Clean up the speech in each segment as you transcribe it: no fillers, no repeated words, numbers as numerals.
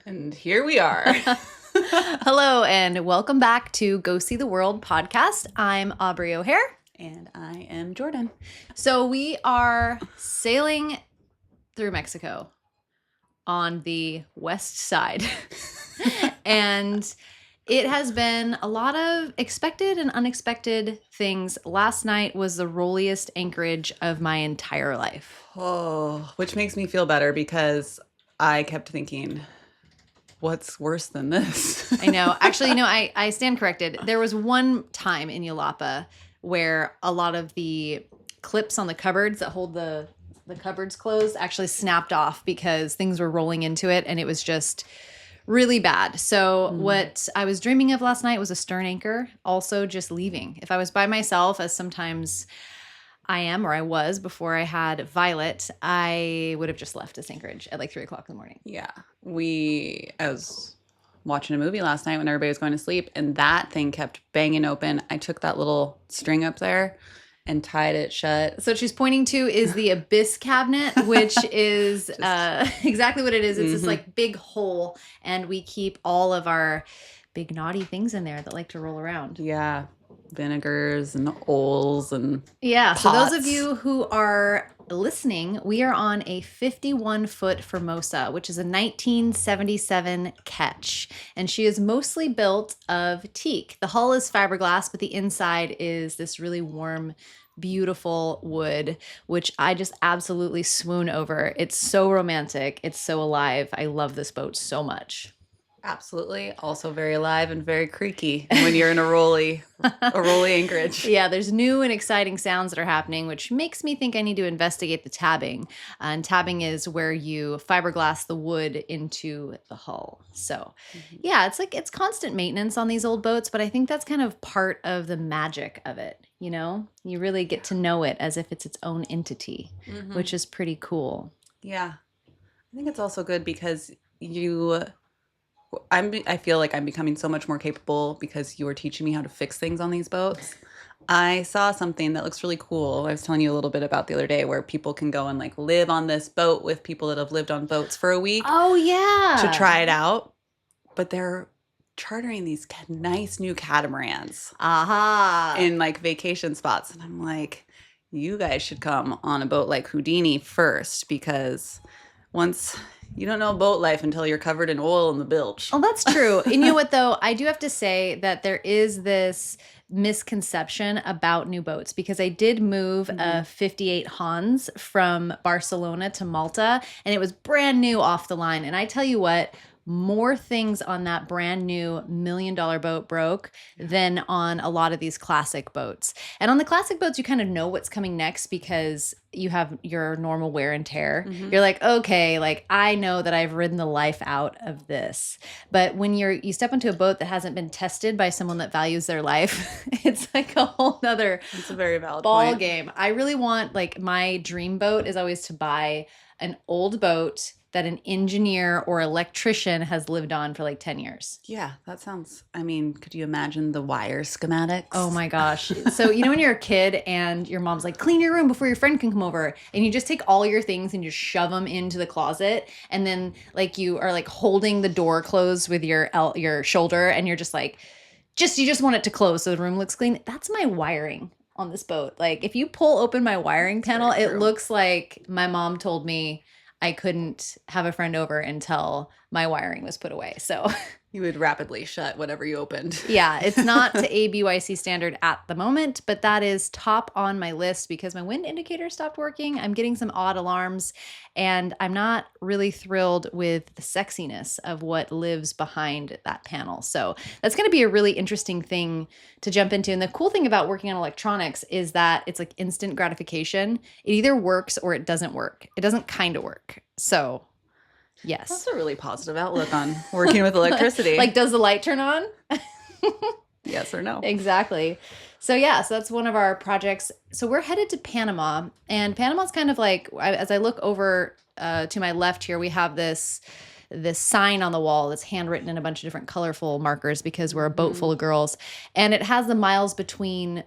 And here we are. Hello, and welcome back to Go See the World podcast. I'm Aubrey O'Hare. And I am Jordan. So we are sailing through Mexico on the west side. And it has been a lot of expected and unexpected things. Last night was the rolliest anchorage of my entire life. Oh, which makes me feel better because I kept thinking, what's worse than this? I know. Actually, I stand corrected. There was one time in Yulapa where a lot of the clips on the cupboards that hold the cupboards closed actually snapped off because things were rolling into it, and it was just really bad. So what I was dreaming of last night was a stern anchor also just leaving. If I was by myself, as sometimes I am, or I was before I had Violet, I would have just left this anchorage at like 3 o'clock in the morning. Yeah. I was watching a movie last night when everybody was going to sleep, and that thing kept banging open. I took that little string up there and tied it shut. So what she's pointing to is the abyss cabinet, which is exactly what it is. It's this like big hole, and we keep all of our big naughty things in there that like to roll around. Yeah. Vinegars and oils and pots. So those of you who are listening, we are on a 51-foot Formosa, which is a 1977 ketch, and she is mostly built of teak. The hull is fiberglass, but the inside is this really warm, beautiful wood, which I just absolutely swoon over. It's so romantic. It's so alive. I love this boat so much. Absolutely. Also very alive and very creaky when you're in a rolly anchorage. Yeah, there's new and exciting sounds that are happening, which makes me think I need to investigate the tabbing. And tabbing is where you fiberglass the wood into the hull. So yeah, it's constant maintenance on these old boats, but I think that's kind of part of the magic of it. You know, you really get to know it as if it's its own entity, which is pretty cool. Yeah. I think it's also good because I feel like I'm becoming so much more capable because you are teaching me how to fix things on these boats. I saw something that looks really cool. I was telling you a little bit about the other day where people can go and like live on this boat with people that have lived on boats for a week. Oh, yeah. To try it out. But they're chartering these nice new catamarans. In like vacation spots. And I'm like, you guys should come on a boat like Houdini first, because once... You don't know boat life until you're covered in oil in the bilge. Oh, that's true. And you know what, though? I do have to say that there is this misconception about new boats, because I did move a 58 Hans from Barcelona to Malta, and it was brand new off the line. And I tell you what, more things on that brand new $1 million boat broke than on a lot of these classic boats. And on the classic boats, you kind of know what's coming next because you have your normal wear and tear. You're like, okay, like I know that I've ridden the life out of this. But when you step into a boat that hasn't been tested by someone that values their life, it's like a whole nother It's a very valid ball point. game. I really want, like, my dream boat is always to buy an old boat that an engineer or electrician has lived on for like 10 years. Yeah, that sounds, could you imagine the wire schematics? Oh my gosh. So, when you're a kid and your mom's like, clean your room before your friend can come over, and you just take all your things and you just shove them into the closet, and then like you are like holding the door closed with your shoulder, and you're just like, you just want it to close so the room looks clean. That's my wiring on this boat. Like if you pull open my wiring panel, it looks like my mom told me I couldn't have a friend over until my wiring was put away. So you would rapidly shut whatever you opened. Yeah, it's not to ABYC standard at the moment, but that is top on my list because my wind indicator stopped working. I'm getting some odd alarms, and I'm not really thrilled with the sexiness of what lives behind that panel. So that's going to be a really interesting thing to jump into. And the cool thing about working on electronics is that it's like instant gratification. It either works or it doesn't work. It doesn't kind of work. So yes. That's a really positive outlook on working with electricity. Like, does the light turn on? Yes or no. Exactly. So yeah, so that's one of our projects. So we're headed to Panama, and Panama's kind of like, as I look over to my left here, we have this sign on the wall that's handwritten in a bunch of different colorful markers because we're a boat full of girls, and it has the miles between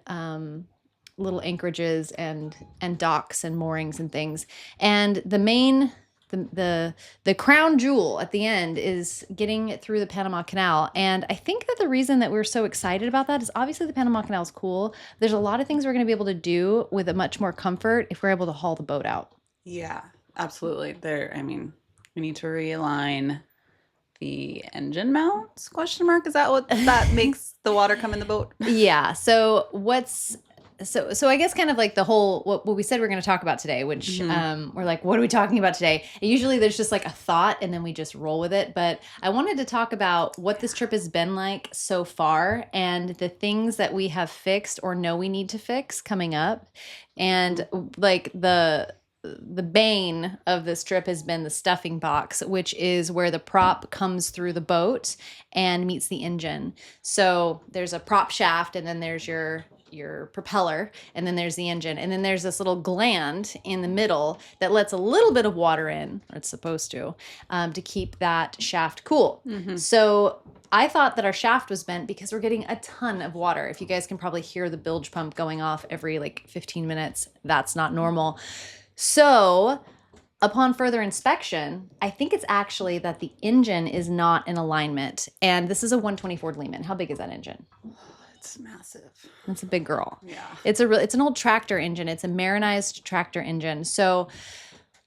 little anchorages and docks and moorings and things. And the main the crown jewel at the end is getting through the Panama Canal. And I think that the reason that we're so excited about that is obviously the Panama Canal is cool. There's a lot of things we're going to be able to do with a much more comfort if we're able to haul the boat out. Yeah, absolutely. I mean, we need to realign the engine mounts, question mark. Is that what that makes the water come in the boat? Yeah. So I guess kind of like the whole what we said we're going to talk about today, which we're like, what are we talking about today? And usually there's just like a thought and then we just roll with it. But I wanted to talk about what this trip has been like so far and the things that we have fixed or know we need to fix coming up. And like the bane of this trip has been the stuffing box, which is where the prop comes through the boat and meets the engine. So there's a prop shaft and then there's your propeller, and then there's the engine, and then there's this little gland in the middle that lets a little bit of water in, or it's supposed to keep that shaft cool. So I thought that our shaft was bent because we're getting a ton of water. If you guys can probably hear the bilge pump going off every like 15 minutes, that's not normal. So upon further inspection, I think it's actually that the engine is not in alignment, and this is a 120 Ford Lehman. How big is that engine? It's massive. It's a big girl. Yeah. It's an old tractor engine. It's a marinized tractor engine. So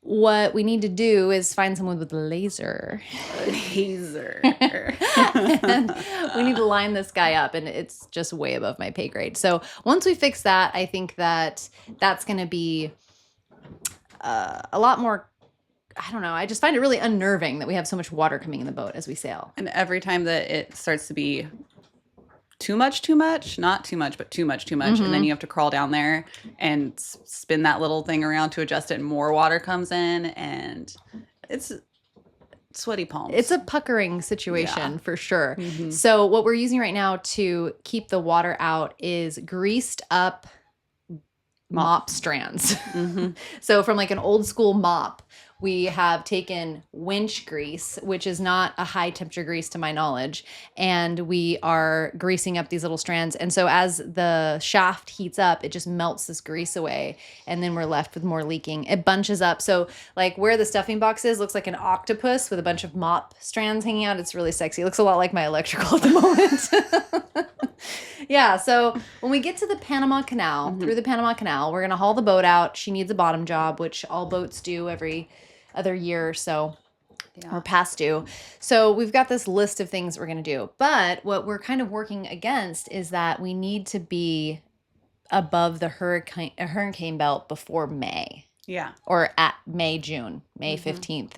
what we need to do is find someone with a laser. And we need to line this guy up, and it's just way above my pay grade. So once we fix that, I think that that's going to be a lot more. I don't know. I just find it really unnerving that we have so much water coming in the boat as we sail. And every time that it starts to be too much, not too much, but too much. And then you have to crawl down there and spin that little thing around to adjust it, and more water comes in, and it's sweaty palms. It's a puckering situation for sure. So what we're using right now to keep the water out is greased up mop strands. So from like an old school mop, we have taken winch grease, which is not a high temperature grease to my knowledge, and we are greasing up these little strands. And so as the shaft heats up, it just melts this grease away, and then we're left with more leaking. It bunches up. So like where the stuffing box is looks like an octopus with a bunch of mop strands hanging out. It's really sexy. It looks a lot like my electrical at the moment. Yeah, so when we get to the Panama Canal, through the Panama Canal, we're going to haul the boat out. She needs a bottom job, which all boats do every other year or so, or past due. So we've got this list of things we're going to do. But what we're kind of working against is that we need to be above the hurricane belt before May. Yeah. Or at June, May 15th.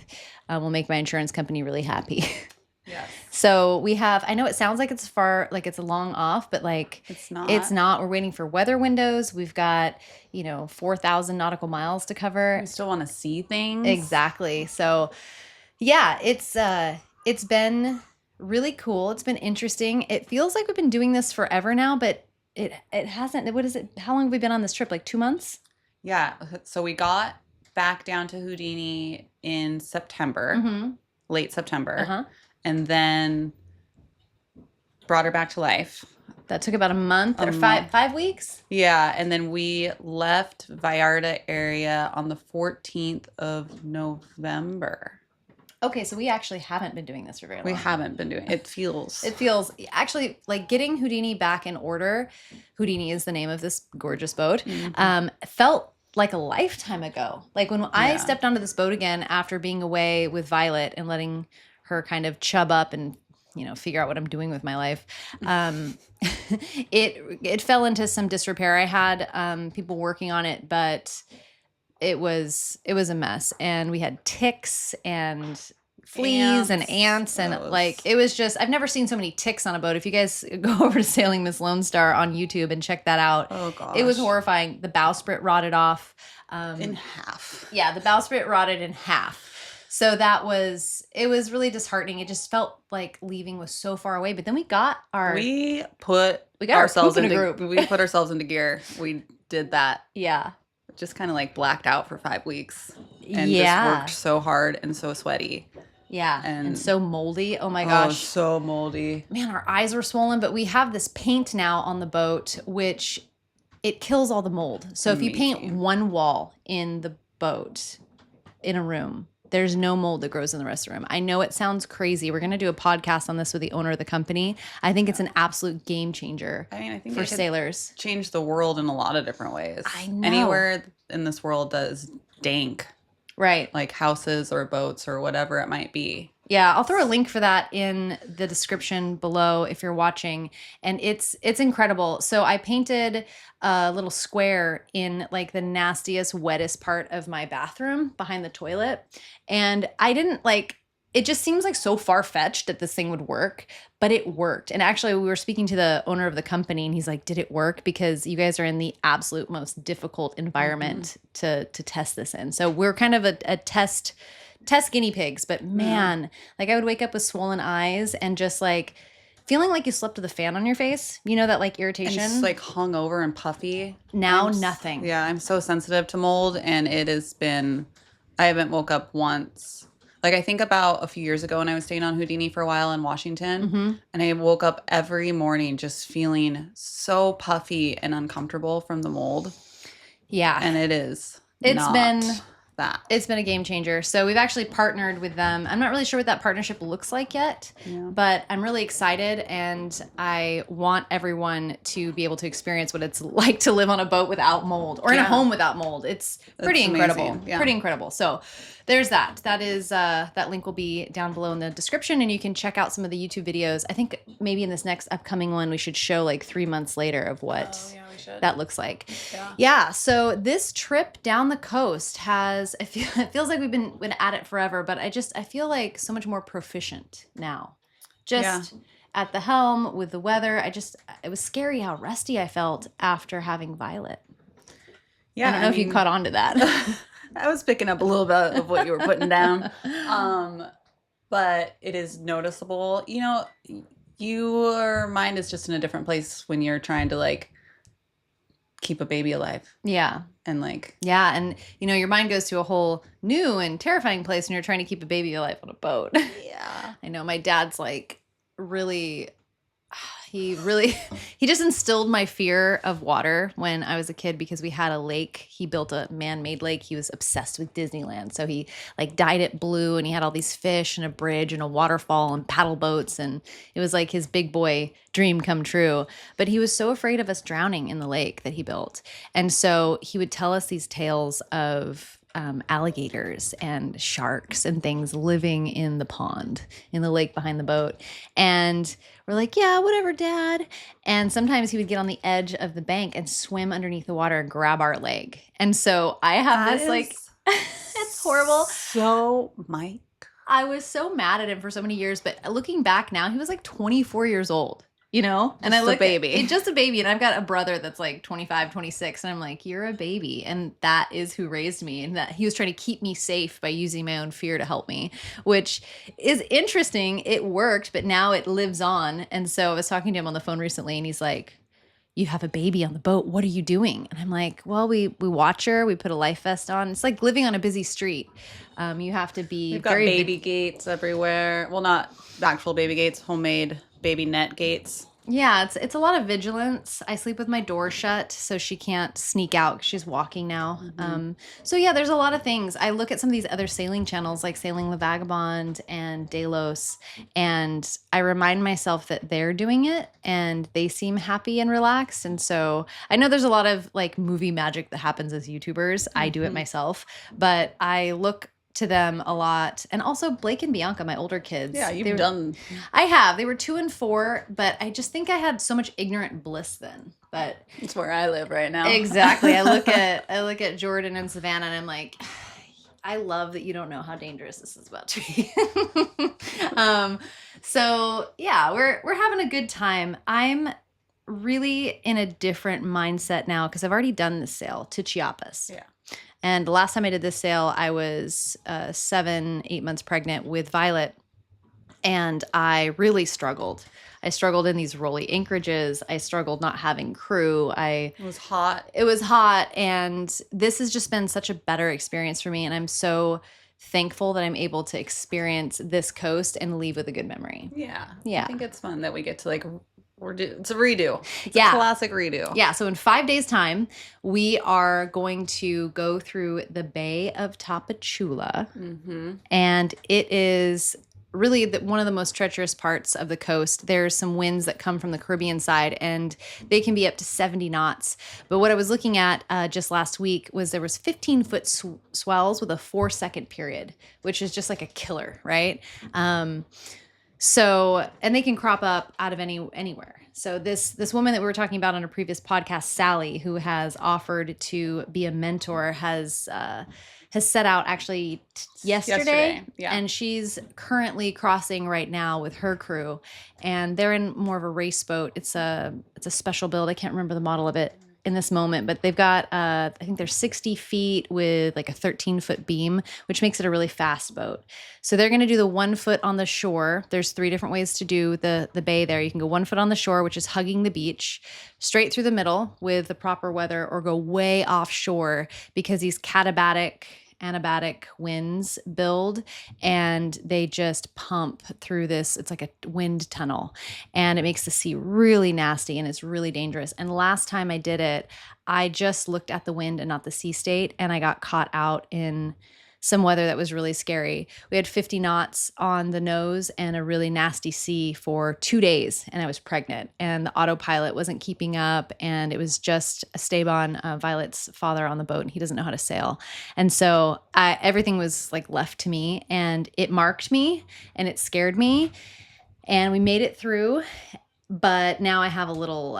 Will make my insurance company really happy. Yes. So we have, I know it sounds like it's far, like it's long off, but like it's not. It's not. We're waiting for weather windows. We've got, 4,000 nautical miles to cover. We still want to see things. Exactly. So yeah, it's been really cool. It's been interesting. It feels like we've been doing this forever now, but it hasn't. What is it? How long have we been on this trip? Like 2 months? Yeah. So we got back down to Houdini in September, late September. And then brought her back to life. That took about a month or 5 weeks? Yeah, and then we left Vallarta area on the 14th of November. Okay, so we actually haven't been doing this for very long. We haven't been doing it. It feels actually like getting Houdini back in order. Houdini is the name of this gorgeous boat. Felt like a lifetime ago. Like when I stepped onto this boat again after being away with Violet and letting her kind of chub up and figure out what I'm doing with my life. It fell into some disrepair. I had people working on it, but it was a mess, and we had ticks and fleas and ants, and like it was just, I've never seen so many ticks on a boat. If you guys go over to Sailing Miss Lone Star on YouTube and check that out, it was horrifying. The bowsprit rotted off in half. Yeah, the bowsprit rotted in half. So it was really disheartening. It just felt like leaving was so far away. But then we got ourselves into group. We put ourselves into gear. We did that. Yeah. Just kind of like blacked out for 5 weeks. And just worked so hard and so sweaty. Yeah. And so moldy. Oh my gosh. Oh, so moldy. Man, our eyes were swollen. But we have this paint now on the boat, which it kills all the mold. So if you paint one wall in the boat in a room, There's no mold that grows in the rest of the room. I know it sounds crazy. We're going to do a podcast on this with the owner of the company. I think it's an absolute game changer. I mean, I think for sailors. Change the world in a lot of different ways. I know. Anywhere in this world that is dank, right? Like houses or boats or whatever it might be. Yeah, I'll throw a link for that in the description below if you're watching, and it's incredible. So I painted a little square in like the nastiest, wettest part of my bathroom behind the toilet, and I didn't like. It just seems like so far-fetched that this thing would work, but it worked. And actually, we were speaking to the owner of the company, and he's like, "Did it work? Because you guys are in the absolute most difficult environment to test this in." So we're kind of a test guinea pigs, but man, like I would wake up with swollen eyes and just like feeling like you slept with a fan on your face. You know, that like irritation? And just like hung over and puffy. Now nothing. Yeah, I'm so sensitive to mold, and it has been, I haven't woke up once. Like I think about a few years ago when I was staying on Houdini for a while in Washington, and I woke up every morning just feeling so puffy and uncomfortable from the mold. Yeah. And it's been a game changer. So we've actually partnered with them. I'm not really sure what that partnership looks like yet, but I'm really excited, and I want everyone to be able to experience what it's like to live on a boat without mold or in a home without mold. It's pretty incredible. Yeah. Pretty incredible. So there's that. That is that link will be down below in the description, and you can check out some of the YouTube videos. I think maybe in this next upcoming one we should show like 3 months later of what that looks like. Yeah. So this trip down the coast it feels like we've been at it forever, but I feel like so much more proficient now. At the helm with the weather. It was scary how rusty I felt after having Violet. Yeah. I don't know if you caught on to that. I was picking up a little bit of what you were putting down. But it is noticeable. You know, your mind is just in a different place when you're trying to like keep a baby alive. Yeah. And like. Yeah. And, you know, your mind goes to a whole new and terrifying place when you're trying to keep a baby alive on a boat. Yeah. I know my dad's like he just instilled my fear of water when I was a kid because we had a lake. He built a man-made lake. He was obsessed with Disneyland. So he like dyed it blue, and he had all these fish and a bridge and a waterfall and paddle boats. And it was like his big boy dream come true. But he was so afraid of us drowning in the lake that he built. And so he would tell us these tales of alligators and sharks and things living in the pond, in the lake behind the boat. And we're like, yeah, whatever, Dad. And sometimes he would get on the edge of the bank and swim underneath the water and grab our leg. And so I have it's horrible. So Mike. I was so mad at him for so many years, but looking back now, he was like 24 years old. You know, and I look just a baby, and I've got a brother that's like 25, 26, and I'm like, you're a baby. And that is who raised me. And that he was trying to keep me safe by using my own fear to help me, which is interesting. It worked, but now it lives on. And so I was talking to him on the phone recently, and he's like, you have a baby on the boat. What are you doing? And I'm like, well, we watch her. We put a life vest on. It's like living on a busy street. You have to be We've got baby gates everywhere. Well, not actual baby gates, homemade baby net gates. Yeah, it's a lot of vigilance. I sleep with my door shut so she can't sneak out 'cause she's walking now. So yeah, there's a lot of things. I look at some of these other sailing channels like Sailing the Vagabond and Delos, and I remind myself that they're doing it and they seem happy and relaxed. And so I know there's a lot of like movie magic that happens as YouTubers. I do it myself, but I look to them a lot. And also Blake and Bianca, my older kids. Yeah, I have. They were 2 and 4, but I just think I had so much ignorant bliss then. But it's where I live right now. Exactly. I look at Jordan and Savannah, and I'm like, I love that you don't know how dangerous this is about to be. So yeah, we're having a good time. I'm really in a different mindset now because I've already done this sail to Chiapas. Yeah. And the last time I did this sail, I was 7-8 months pregnant with Violet, and I really struggled. I struggled in these rolly anchorages. I struggled not having crew. It was hot. It was hot, and this has just been such a better experience for me, and I'm so thankful that I'm able to experience this coast and leave with a good memory. Yeah. Yeah. I think it's fun that we get to like It's a redo. It's Yeah. a classic redo. Yeah. So in 5 days' time, we are going to go through the Bay of Tapachula. Mm-hmm. And it is really one of the most treacherous parts of the coast. There's some winds that come from the Caribbean side, and they can be up to 70 knots. But what I was looking at just last week was there was 15-foot swells with a 4-second period, which is just like a killer, right? So, and they can crop up out of anywhere. So this woman that we were talking about on a previous podcast, Sally, who has offered to be a mentor, has set out actually yesterday. Yeah. And she's currently crossing right now with her crew, and they're in more of a race boat. It's a special build. I can't remember the model of it in this moment, but they've got I think they're 60 feet with like a 13-foot beam, which makes it a really fast boat. So they're going to do the 1 foot on the shore. There's 3 different ways to do the bay there. You can go 1 foot on the shore, which is hugging the beach, straight through the middle with the proper weather, or go way offshore because these anabatic winds build and they just pump through this. It's like a wind tunnel, and it makes the sea really nasty and it's really dangerous. And last time I did it, I just looked at the wind and not the sea state, and I got caught out in some weather that was really scary. We had 50 knots on the nose and a really nasty sea for 2 days, and I was pregnant, and the autopilot wasn't keeping up, and it was just Esteban, Violet's father, on the boat, and he doesn't know how to sail. And so everything was like left to me, and it marked me and it scared me, and we made it through. But now I have a little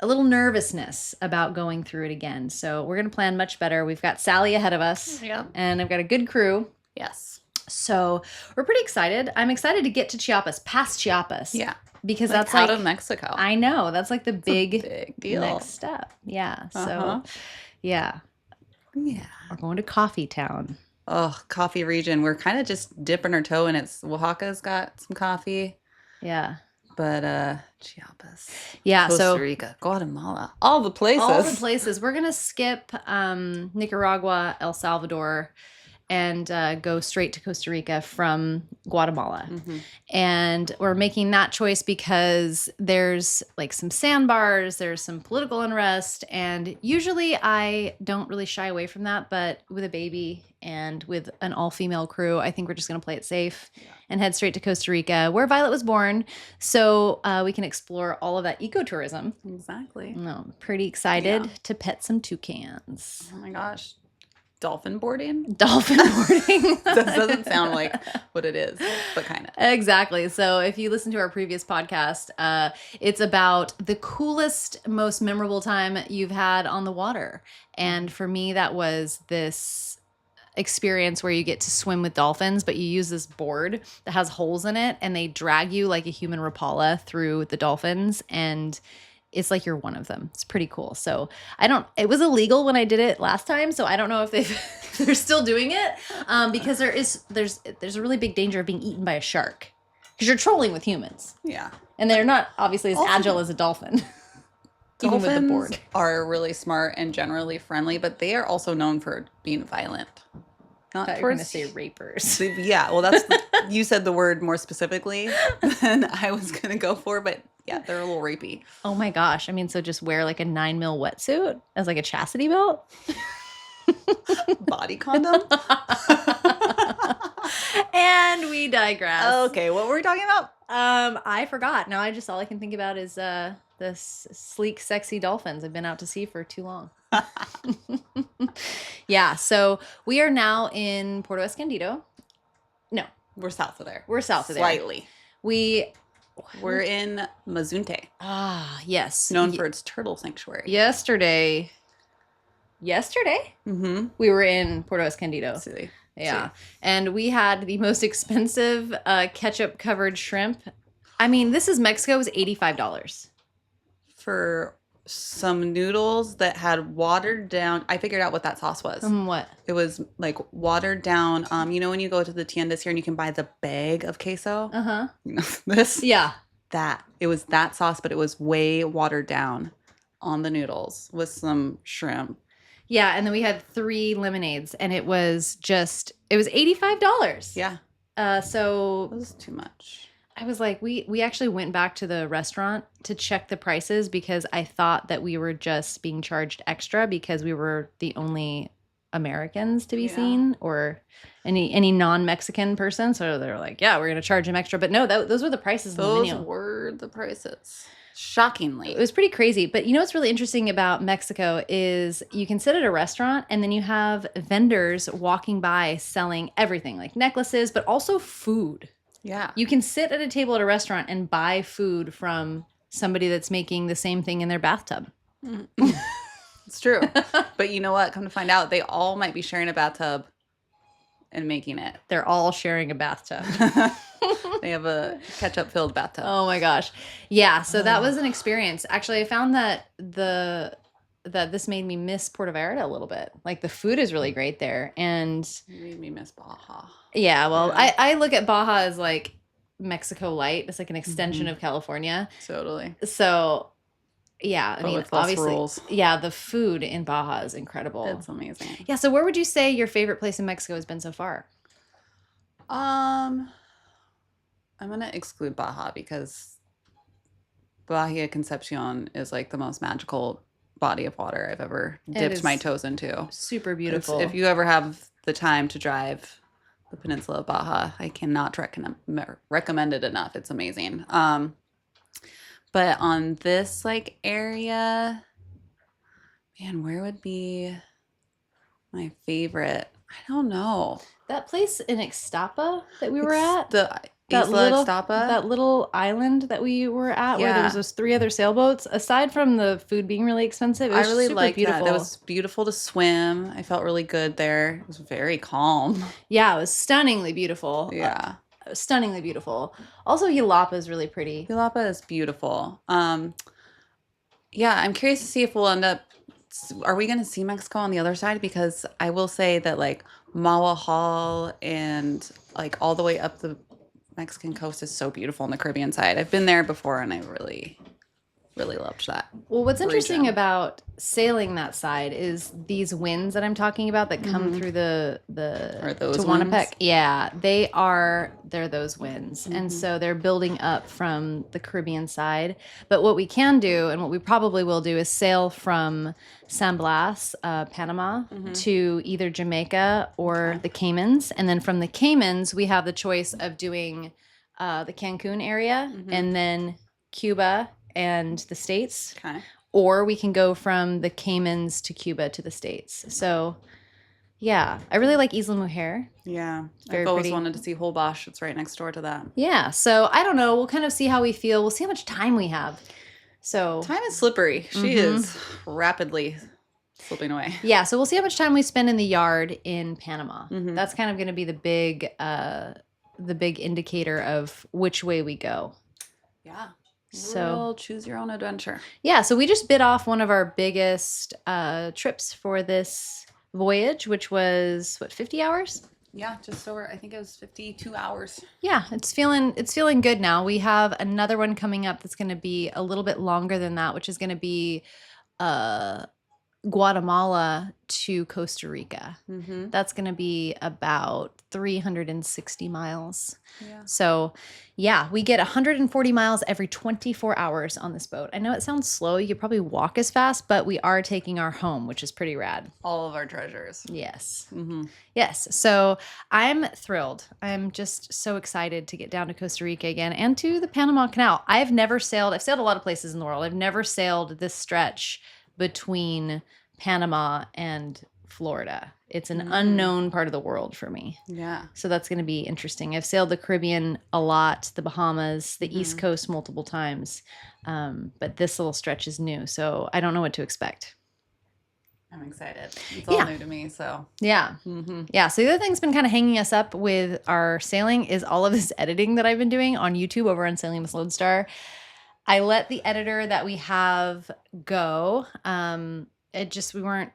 nervousness about going through it again. So we're going to plan much better. We've got Sally ahead of us. Yeah. And I've got a good crew. Yes. So we're pretty excited. I'm excited to get to Chiapas, past Chiapas. Yeah. Because like that's out like of Mexico. I know. That's like the big deal. next step. Yeah. Uh-huh. So yeah. Yeah. We're going to Coffee Town. Oh, coffee region. We're kind of just dipping our toe in it. Oaxaca's got some coffee. Yeah. But Chiapas. Yeah. Costa Rica, Guatemala. All the places. We're going to skip Nicaragua, El Salvador, and go straight to Costa Rica from Guatemala. Mm-hmm. And we're making that choice because there's like some sandbars, there's some political unrest, and usually I don't really shy away from that, but with a baby and with an all-female crew, I think we're just going to play it safe and head straight to Costa Rica, where Violet was born, so we can explore all of that ecotourism. Exactly. No, I'm pretty excited to pet some toucans. Oh my gosh. Dolphin boarding? Dolphin boarding. That doesn't sound like what it is, but kind of. Exactly. So if you listen to our previous podcast, it's about the coolest, most memorable time you've had on the water. And for me, that was this experience where you get to swim with dolphins, but you use this board that has holes in it, and they drag you like a human Rapala through the dolphins, and it's like you're one of them. It's pretty cool. So it was illegal when I did it last time, so I don't know if they're still doing it, because there's a really big danger of being eaten by a shark, because you're trolling with humans. Yeah. And they're not obviously as agile as a dolphin. Even with the board. Are really smart and generally friendly, but they are also known for being violent. I thought you were going to say rapers. Yeah, well, you said the word more specifically than I was going to go for, but yeah, they're a little rapey. Oh my gosh. I mean, so just wear like a 9mm wetsuit as like a chastity belt? Body condom? And we digress. Okay, what were we talking about? I forgot. Now all I can think about is the sleek, sexy dolphins I've been out to sea for too long. Yeah, so we are now in Puerto Escondido. No. We're south of there. We're south of there. Slightly. We're in Mazunte. Ah, yes. Known for its turtle sanctuary. Yesterday, mm-hmm. we were in Puerto Escondido. See. Yeah. And we had the most expensive ketchup-covered shrimp. I mean, this is Mexico. It was $85. For some noodles that had watered down. I figured out what that sauce was. What? It was like watered down. You know when you go to the tiendas here and you can buy the bag of queso? Uh-huh. You know this? Yeah. It was that sauce, but it was way watered down on the noodles with some shrimp. Yeah, and then we had 3 lemonades, and it was $85. Yeah. So it was too much. I was like, we actually went back to the restaurant to check the prices because I thought that we were just being charged extra because we were the only Americans to be seen or any non-Mexican person. So they're like, yeah, we're going to charge them extra. But no, those were the prices on the menu. Those were the prices. Shockingly. It was pretty crazy. But you know what's really interesting about Mexico is you can sit at a restaurant and then you have vendors walking by selling everything like necklaces, but also food. Yeah. You can sit at a table at a restaurant and buy food from somebody that's making the same thing in their bathtub. It's true. But you know what? Come to find out, they all might be sharing a bathtub and making it. They're all sharing a bathtub. They have a ketchup-filled bathtub. Oh my gosh. Yeah, so that was an experience. Actually, I found that this made me miss Puerto Vallarta a little bit. Like the food is really great there. And You made me miss Baja. yeah, well, yeah. I look at Baja as like Mexico light. It's like an extension of California. Totally. So yeah, I But mean, with less obviously, rules. yeah, the food in Baja is incredible. It's amazing. Yeah, so where would you say your favorite place in Mexico has been so far? I'm gonna exclude Baja because Bahia Concepcion is like the most magical body of water I've ever dipped my toes into. Super beautiful. If you ever have the time to drive the peninsula of Baja, I cannot recommend it enough. It's amazing. But on this like area, man, where would be my favorite? I don't know. That place in Ixtapa that we were at, The that Isla little, Ixtapa? that little island that we were at, where there Yeah. was those 3 other sailboats. Aside from the food being really expensive, it was I really super liked beautiful. that. It was beautiful to swim. I felt really good there. It was very calm. Yeah, it was stunningly beautiful. Yeah. Stunningly beautiful. Also, Jalapa is really pretty. Jalapa is beautiful. Yeah, I'm curious to see if we'll end up. Are we going to see Mexico on the other side? Because I will say that like Mawahal and like all the way up the Mexican coast is so beautiful on the Caribbean side. I've been there before and I really, really loved that. Well, what's interesting region. about sailing that side is these winds that I'm talking about that come through the Are those Tehuantepec. winds? Yeah, they're those winds. And so they're building up from the Caribbean side. But what we can do and what we probably will do is sail from San Blas, Panama, to either Jamaica or the Caymans. And then from the Caymans, we have the choice of doing the Cancun area and then Cuba and the States. Okay. Or we can go from the Caymans to Cuba to the States. So, yeah, I really like Isla Mujer. Yeah. Very I've always pretty. wanted to see Holbox. It's right next door to that. Yeah, so I don't know. We'll kind of see how we feel. We'll see how much time we have. So, Time is slippery. She is rapidly slipping away. yeah, so we'll see how much time we spend in the yard in Panama. That's kind of going to be the big indicator of which way we go. Yeah. So- Real choose your own adventure. Yeah, so we just bit off one of our biggest trips for this voyage, which was 50 hours? Yeah, just over. I think it was 52 hours. Yeah, it's feeling good now. We have another one coming up that's going to be a little bit longer than that, which is going to be Guatemala to Costa Rica. Mm-hmm. That's going to be about 360 miles. Yeah. So, yeah, we get 140 miles every 24 hours on this boat. I know it sounds slow. You could probably walk as fast, but we are taking our home, which is pretty rad. All of our treasures. Yes. Mm-hmm. Yes. So I'm thrilled. I'm just so excited to get down to Costa Rica again and to the Panama Canal. I've sailed a lot of places in the world. I've never sailed this stretch between Panama and Florida. It's an unknown part of the world for me. Yeah. So that's going to be interesting. I've sailed the Caribbean a lot, the Bahamas, the East Coast multiple times. But this little stretch is new. So I don't know what to expect. I'm excited. It's all new to me, so. Yeah. Mm-hmm. Yeah. So the other thing's been kind of hanging us up with our sailing is all of this editing that I've been doing on YouTube over on Sailing with Lodestar. I let the editor that we have go. We weren't,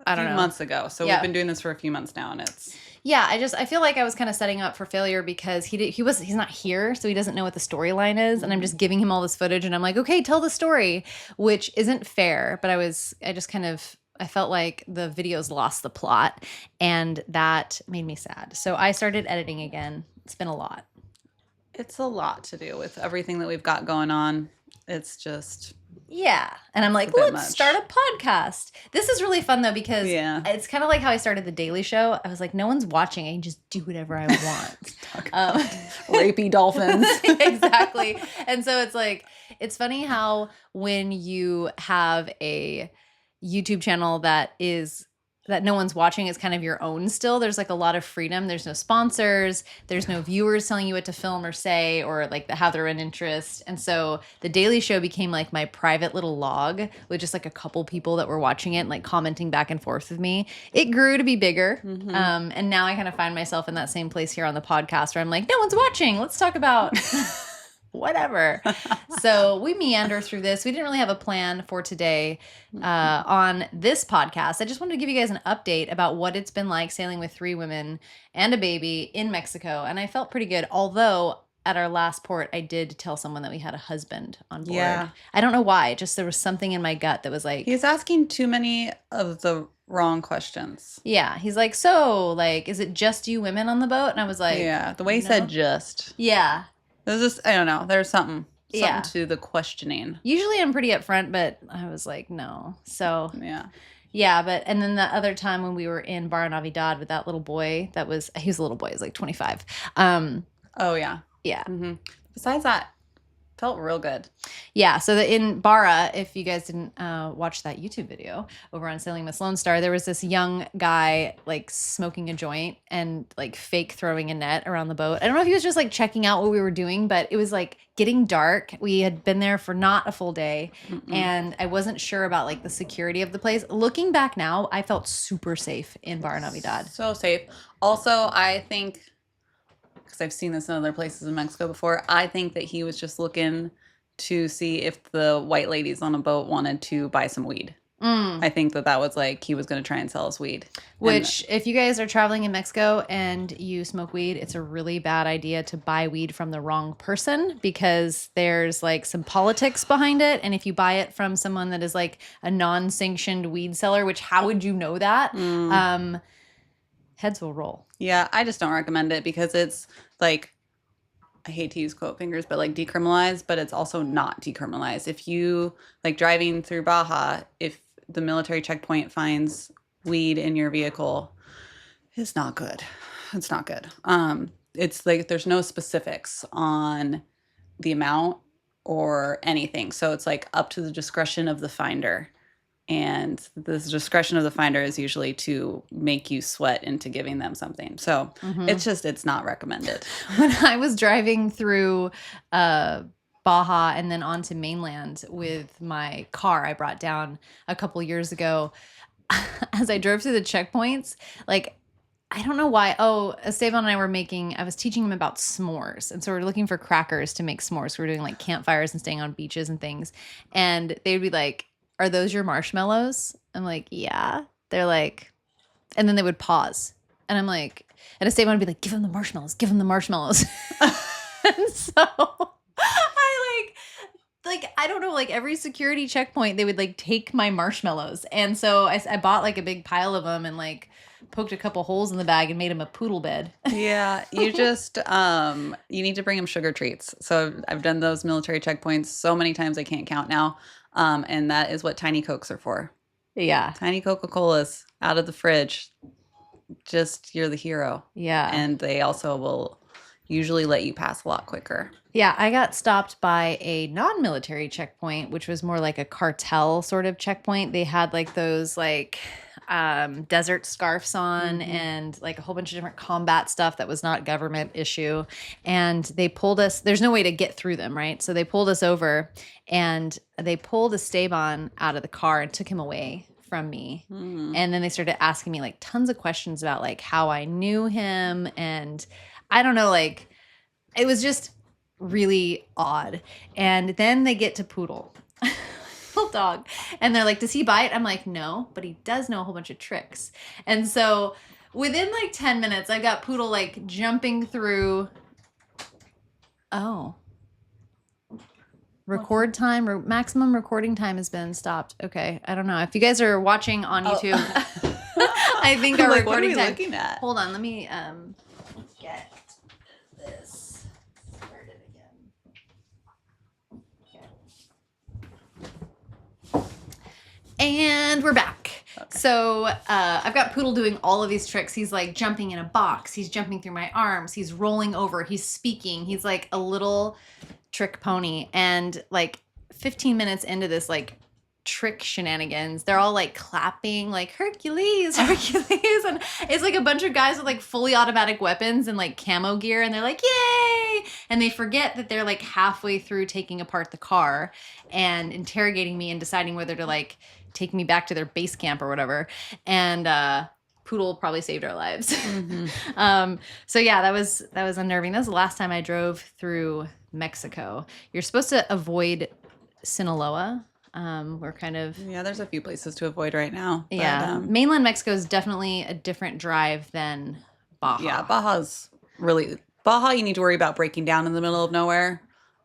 I don't know. A few months ago. So we've been doing this for a few months now, and it's. Yeah, I feel like I was kind of setting up for failure because he's not here, so he doesn't know what the storyline is, and I'm just giving him all this footage, and I'm like, okay, tell the story, which isn't fair. But I felt like the videos lost the plot, and that made me sad. So I started editing again. It's been a lot. It's a lot to do with everything that we've got going on. It's just... Yeah. And I'm like, let's start a podcast. This is really fun, though, because it's kind of like how I started The Daily Show. I was like, no one's watching. I can just do whatever I want. Rapey dolphins. Exactly. And so it's like, it's funny how when you have a YouTube channel that no one's watching, is kind of your own still. There's like a lot of freedom. There's no sponsors. There's no viewers telling you what to film or say or like have their own interest. And so The Daily Show became like my private little log with just like a couple people that were watching it and like commenting back and forth with me. It grew to be bigger. Mm-hmm. And now I kind of find myself in that same place here on the podcast where I'm like, no one's watching. Let's talk about... whatever. So we meander through this. We didn't really have a plan for today on this podcast. I just wanted to give you guys an update about what it's been like sailing with 3 women and a baby in Mexico. And I felt pretty good. Although at our last port, I did tell someone that we had a husband on board. Yeah. I don't know why. Just there was something in my gut that was like... He's asking too many of the wrong questions. Yeah. He's like, so like, is it just you women on the boat? And I was like... Yeah. The way he said just. Yeah. There's just, I don't know. There's something to the questioning. Usually I'm pretty upfront, but I was like, no. So yeah. But and then the other time when we were in Barra Navidad with that little boy, he was a little boy. He was like 25. Oh yeah. Yeah. Mm-hmm. Besides that, felt real good. Yeah. So in Barra, if you guys didn't watch that YouTube video over on Sailing with Lone Star, there was this young guy like smoking a joint and like fake throwing a net around the boat. I don't know if he was just like checking out what we were doing, but it was like getting dark. We had been there for not a full day. Mm-mm. And I wasn't sure about like the security of the place. Looking back now, I felt super safe in Barra Navidad. So safe. Also, I think... because I've seen this in other places in Mexico before, I think that he was just looking to see if the white ladies on a boat wanted to buy some weed. I think that was like he was going to try and sell us weed. Which, if you guys are traveling in Mexico and you smoke weed, it's a really bad idea to buy weed from the wrong person because there's like some politics behind it. And if you buy it from someone that is like a non-sanctioned weed seller, which how would you know that? Heads will roll. Yeah, I just don't recommend it because it's like, I hate to use quote fingers, but like decriminalized, but it's also not decriminalized. If you like driving through Baja, if the military checkpoint finds weed in your vehicle, it's not good. It's not good. It's like there's no specifics on the amount or anything. So it's like up to the discretion of the finder. And the discretion of the finder is usually to make you sweat into giving them something. So it's not recommended. When I was driving through Baja and then onto mainland with my car I brought down a couple years ago, as I drove through the checkpoints, like, I don't know why. Oh, Esteban and I was teaching him about s'mores. And so we're looking for crackers to make s'mores. We're doing like campfires and staying on beaches and things. And they'd be like, are those your marshmallows? I'm like, yeah. They're like, and then they would pause. And I'm like, and Esteban would be like, give them the marshmallows, give them the marshmallows. And so I don't know, like every security checkpoint, they would like take my marshmallows. And so I bought like a big pile of them and like poked a couple holes in the bag and made him a poodle bed. Yeah, you just, you need to bring him sugar treats. So I've done those military checkpoints so many times I can't count now. And that is what Tiny Cokes are for. Yeah. Tiny Coca-Colas out of the fridge. Just, you're the hero. Yeah. And they also will usually let you pass a lot quicker. Yeah, I got stopped by a non-military checkpoint, which was more like a cartel sort of checkpoint. They had like those like desert scarves on and like a whole bunch of different combat stuff that was not government issue. And they pulled us, there's no way to get through them, right? So they pulled us over and they pulled Esteban out of the car and took him away from me. And then they started asking me like tons of questions about like how I knew him. And I don't know, like it was just really odd. And then they get to Poodle. Little dog. And they're like, does he bite? I'm like, no, but he does know a whole bunch of tricks. And so within like 10 minutes, I got Poodle like jumping through. Oh. Record time or maximum recording time has been stopped. Okay. I don't know. If you guys are watching on YouTube, I think our like, recording what are we time. looking at? Hold on. Let me get this started And we're back. Okay. So I've got Poodle doing all of these tricks. He's like jumping in a box. He's jumping through my arms. He's rolling over. He's speaking. He's like a little trick pony. And like 15 minutes into this like trick shenanigans, they're all like clapping like Hercules, Hercules. And it's like a bunch of guys with like fully automatic weapons and like camo gear. And they're like, yay. And they forget that they're like halfway through taking apart the car and interrogating me and deciding whether to like take me back to their base camp or whatever. And Poodle probably saved our lives. Mm-hmm. So yeah, that was unnerving. That was the last time I drove through Mexico. You're supposed to avoid Sinaloa. We're kind of... Yeah, there's a few places to avoid right now. But, yeah. Mainland Mexico is definitely a different drive than Baja. Yeah, Baja's really... Baja, you need to worry about breaking down in the middle of nowhere.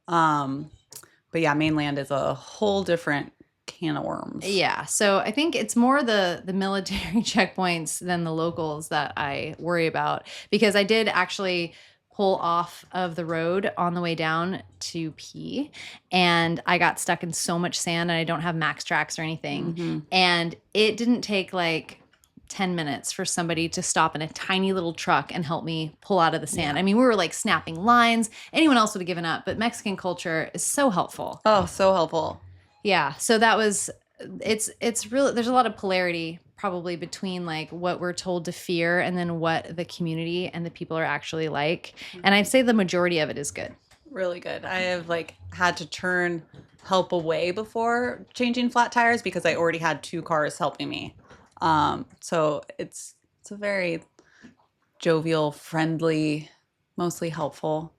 But yeah, mainland is a whole different can of worms. Yeah, so I think it's more the military checkpoints than the locals that I worry about. Because I did actually pull off of the road on the way down to pee, and I got stuck in so much sand, and I don't have max tracks or anything. Mm-hmm. And it didn't take like 10 minutes for somebody to stop in a tiny little truck and help me pull out of the sand. Yeah. I mean, we were like snapping lines. Anyone else would have given up, but Mexican culture is so helpful. Oh, so helpful. Yeah. So that was, it's really, there's a lot of polarity probably between like what we're told to fear and then what the community and the people are actually like. And I'd say the majority of it is good. Really good. I have like had to turn help away before changing flat tires because I already had 2 cars helping me. So it's a very jovial, friendly, mostly helpful.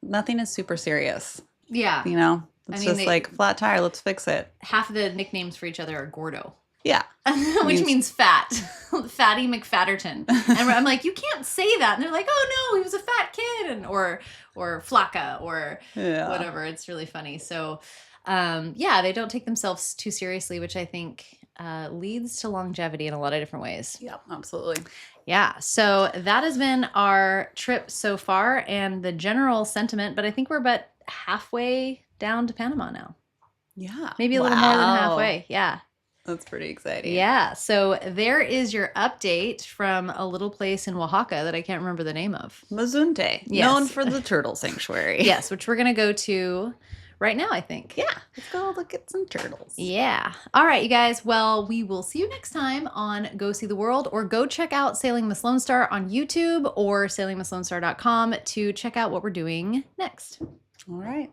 Nothing is super serious. Yeah. You know, it's just like flat tire. Let's fix it. Half of the nicknames for each other are Gordo. Yeah. Which means fat. Fatty McFatterton. And I'm like, you can't say that. And they're like, oh no, he was a fat kid. Or flaca or whatever. It's really funny. So, yeah, they don't take themselves too seriously, which I think leads to longevity in a lot of different ways. Yeah, absolutely. Yeah. So that has been our trip so far and the general sentiment. But I think we're about halfway down to Panama now. Yeah. Maybe a little more than halfway. Yeah. That's pretty exciting. Yeah. So there is your update from a little place in Oaxaca that I can't remember the name of. Mazunte. Yes. Known for the turtle sanctuary. Yes, which we're going to go to right now, I think. Yeah. Let's go look at some turtles. Yeah. All right, you guys. Well, we will see you next time on Go See the World, or go check out Sailing Miss Lone Star on YouTube or sailingmisslonestar.com to check out what we're doing next. All right.